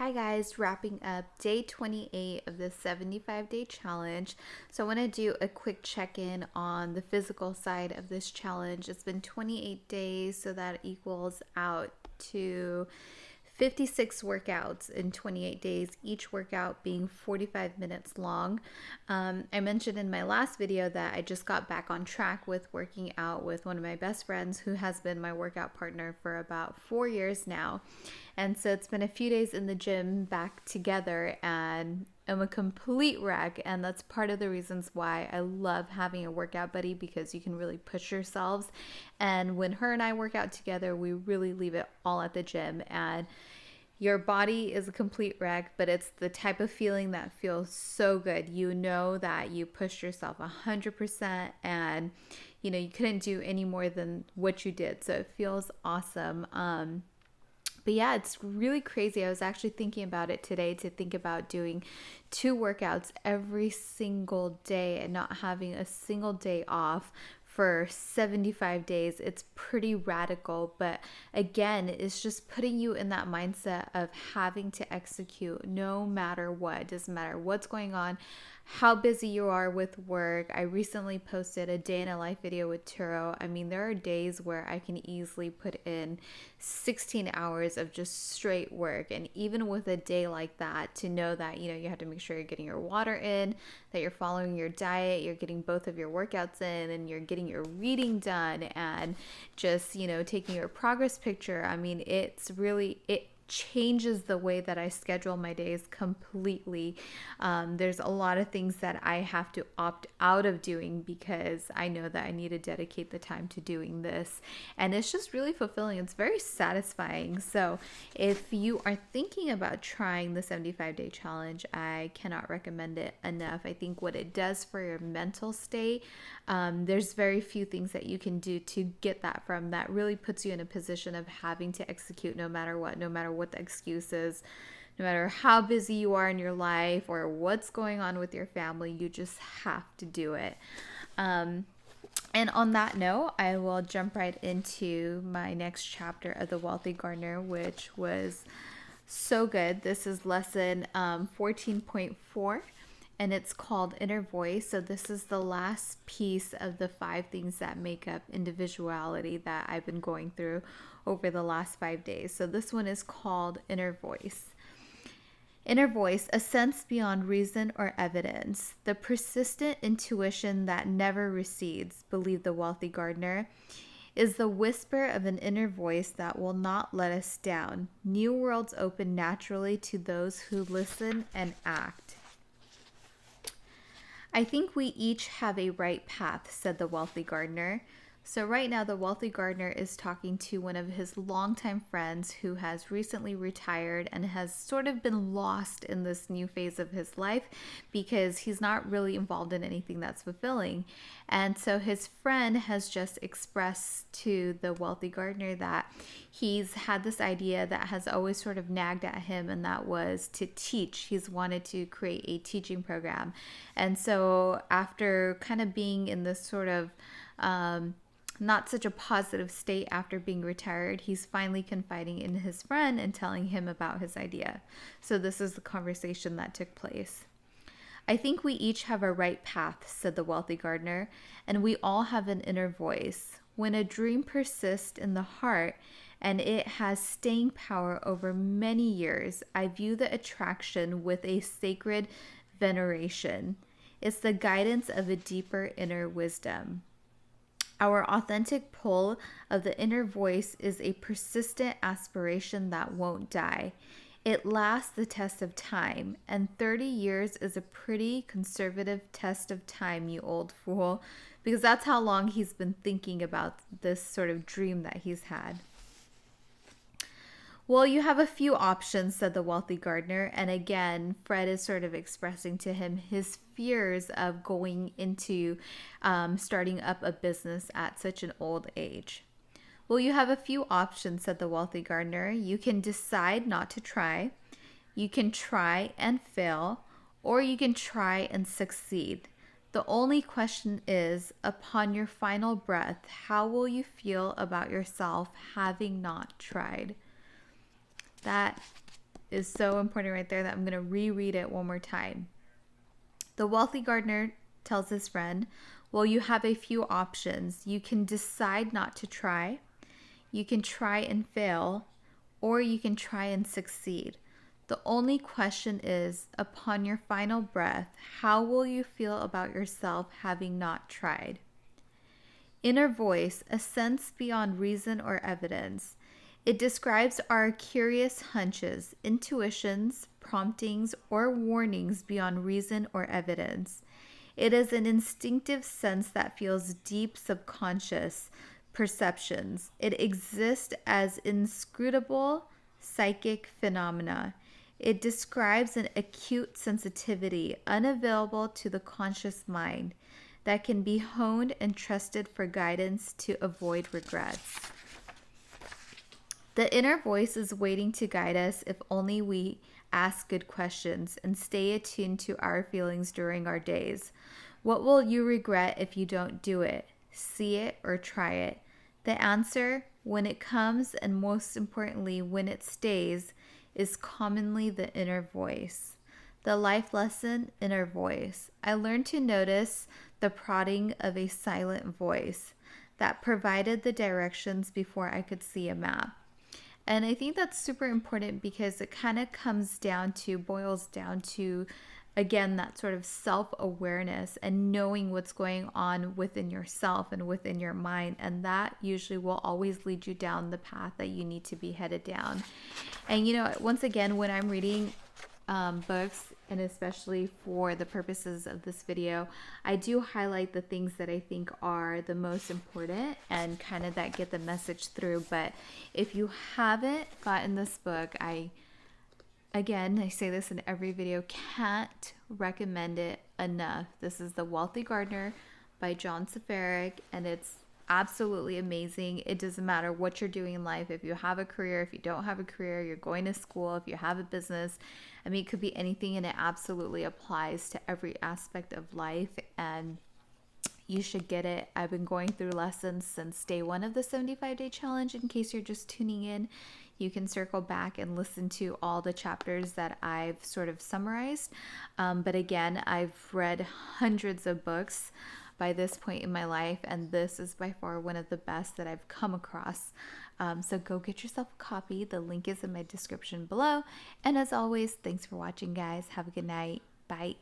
Hi guys, wrapping up day 28 of the 75-day challenge. So I want to do a quick check-in on the physical side of this challenge. It's been 28 days, so that equals out to 56 workouts in 28 days, each workout being 45 minutes long. I mentioned in my last video that I just got back on track with working out with one of my best friends who has been my workout partner for about 4 years now. And so it's been a few days in the gym back together, and I'm a complete wreck. And that's part of the reasons why I love having a workout buddy, because you can really push yourselves. And when her and I work out together, we really leave it all at the gym. And your body is a complete wreck, but it's the type of feeling that feels so good. You know that you pushed yourself 100% and you couldn't do any more than what you did. So it feels awesome. But yeah, it's really crazy. I was actually thinking about it today, to think about doing 2 workouts every single day and not having a single day off for 75 days. It's pretty radical, but again, it's just putting you in that mindset of having to execute no matter what. It doesn't matter what's going on, how busy you are with work. I recently posted a day in a life video with Turo. I mean, there are days where I can easily put in 16 hours of just straight work. And even with a day like that, to know that, you have to make sure you're getting your water in, that you're following your diet, you're getting both of your workouts in, and you're getting your reading done, and just, taking your progress picture. I mean, it changes the way that I schedule my days completely. There's a lot of things that I have to opt out of doing because I know that I need to dedicate the time to doing this. And it's just really fulfilling. It's very satisfying. So if you are thinking about trying the 75-day challenge, I cannot recommend it enough. I think what it does for your mental state, there's very few things that you can do to get that from. That really puts you in a position of having to execute no matter what the excuse is, no matter how busy you are in your life or what's going on with your family. You just have to do it. And on that note, I will jump right into my next chapter of The Wealthy Gardener, which was so good. This is lesson 14.4. And it's called Inner Voice. So this is the last piece of the 5 things that make up individuality that I've been going through over the last 5 days. So this one is called Inner Voice. Inner voice, a sense beyond reason or evidence, the persistent intuition that never recedes, believed the wealthy gardener, is the whisper of an inner voice that will not let us down. New worlds open naturally to those who listen and act. I think we each have a right path, said the wealthy gardener. So right now, the wealthy gardener is talking to one of his longtime friends who has recently retired and has sort of been lost in this new phase of his life because he's not really involved in anything that's fulfilling. And so his friend has just expressed to the wealthy gardener that he's had this idea that has always sort of nagged at him, and that was to teach. He's wanted to create a teaching program. And so after kind of being in this sort of not such a positive state after being retired, he's finally confiding in his friend and telling him about his idea. So this is the conversation that took place. I think we each have a right path, said the wealthy gardener, and we all have an inner voice. When a dream persists in the heart and it has staying power over many years, I view the attraction with a sacred veneration. It's the guidance of a deeper inner wisdom. Our authentic pull of the inner voice is a persistent aspiration that won't die. It lasts the test of time, and 30 years is a pretty conservative test of time, you old fool, because that's how long he's been thinking about this sort of dream that he's had. Well, you have a few options, said the wealthy gardener. And again, Fred is sort of expressing to him his fears of going into starting up a business at such an old age. Well, you have a few options, said the wealthy gardener. You can decide not to try. You can try and fail, or you can try and succeed. The only question is, upon your final breath, how will you feel about yourself having not tried? That is so important right there that I'm going to reread it one more time. The wealthy gardener tells his friend, well, you have a few options. You can decide not to try, you can try and fail, or you can try and succeed. The only question is, upon your final breath, how will you feel about yourself having not tried? Inner voice, a sense beyond reason or evidence. It describes our curious hunches, intuitions, promptings, or warnings beyond reason or evidence. It is an instinctive sense that feels deep subconscious perceptions. It exists as inscrutable psychic phenomena. It describes an acute sensitivity unavailable to the conscious mind that can be honed and trusted for guidance to avoid regrets. The inner voice is waiting to guide us if only we ask good questions and stay attuned to our feelings during our days. What will you regret if you don't do it, see it, or try it? The answer, when it comes, and most importantly, when it stays, is commonly the inner voice. The life lesson, inner voice. I learned to notice the prodding of a silent voice that provided the directions before I could see a map. And I think that's super important because it kind of boils down to, again, that sort of self-awareness and knowing what's going on within yourself and within your mind. And that usually will always lead you down the path that you need to be headed down. And, once again, when I'm reading books, and especially for the purposes of this video, I do highlight the things that I think are the most important and kind of that get the message through. But if you haven't gotten this book, I say this in every video, can't recommend it enough. This is The Wealthy Gardener by John Safaric, and it's absolutely amazing. It doesn't matter what you're doing in life. If you have a career, if you don't have a career, you're going to school, if you have a business, it could be anything, and it absolutely applies to every aspect of life, and you should get it. I've been going through lessons since day one of the 75-day challenge. In case you're just tuning in, you can circle back and listen to all the chapters that I've sort of summarized. But again, I've read hundreds of books by this point in my life, and this is by far one of the best that I've come across. So go get yourself a copy. The link is in my description below. And as always, thanks for watching, guys. Have a good night. Bye.